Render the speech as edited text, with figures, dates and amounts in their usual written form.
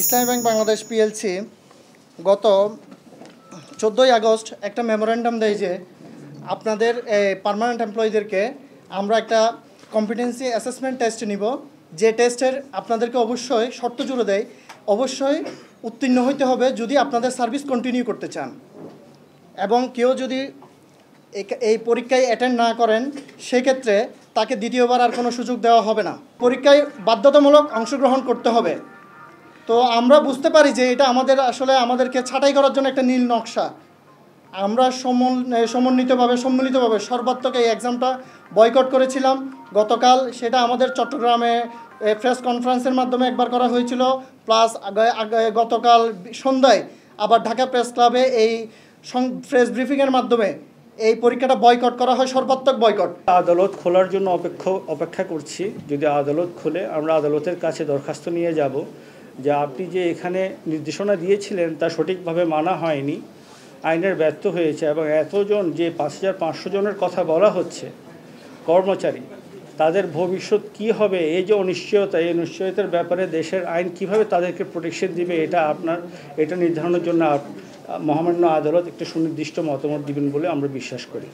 ইসলামী bank Bangladesh PLC গত 14ই August একটা memorandum দেয় যে আপনাদের পার্মানেন্ট এমপ্লয়ীদেরকে আমরা একটা কম্পিটেন্সি অ্যাসেসমেন্ট টেস্ট নিব, যে টেস্টের আপনাদেরকে অবশ্যই শর্ত জুড়ে দেয়, অবশ্যই উত্তীর্ণ হইতে হবে যদি আপনাদের সার্ভিস কন্টিনিউ করতে চান, এবং কেউ যদি এই পরীক্ষায় অ্যাটেন্ড না করেন সেক্ষেত্রে তাকে দ্বিতীয়বার আর কোনো সুযোগ দেওয়া হবে না। পরীক্ষায় বাধ্যতামূলক অংশগ্রহণ করতে হবে। তো আমরা বুঝতে পারি যে এটা আমাদেরকে ছাঁটাই করার জন্য একটা নীল নকশা। আমরা সম্মিলিতভাবে সর্বাত্মক এই এক্সামটা বয়কট করেছিলাম গতকাল। সেটা আমাদের চট্টগ্রামে প্রেস কনফারেন্সের মাধ্যমে একবার করা হয়েছিল, প্লাস গতকাল সন্ধ্যায় আবার ঢাকা প্রেস ক্লাবে এই প্রেস ব্রিফিংয়ের মাধ্যমে এই পরীক্ষাটা বয়কট করা হয়, সর্বাত্মক বয়কট। আদালত খোলার জন্য অপেক্ষা করছি। যদি আদালত খোলে আমরা আদালতের কাছে দরখাস্ত নিয়ে যাব যে আপনি যে এখানে নির্দেশনা দিয়েছিলেন তা সঠিকভাবে মানা হয়নি, আইনের ব্যর্থ হয়েছে, এবং এতজন যে 5500 জনের কথা বলা হচ্ছে কর্মচারী, তাদের ভবিষ্যৎ কি হবে, এই যে অনিশ্চয়তা, এই অনিশ্চয়তার ব্যাপারে দেশের আইন কিভাবে তাদেরকে প্রোটেকশন দিবে এটা নির্ধারণের জন্য মহামান্য আদালত একটা সুনির্দিষ্ট মতামত দিবেন বলে আমরা বিশ্বাস করি।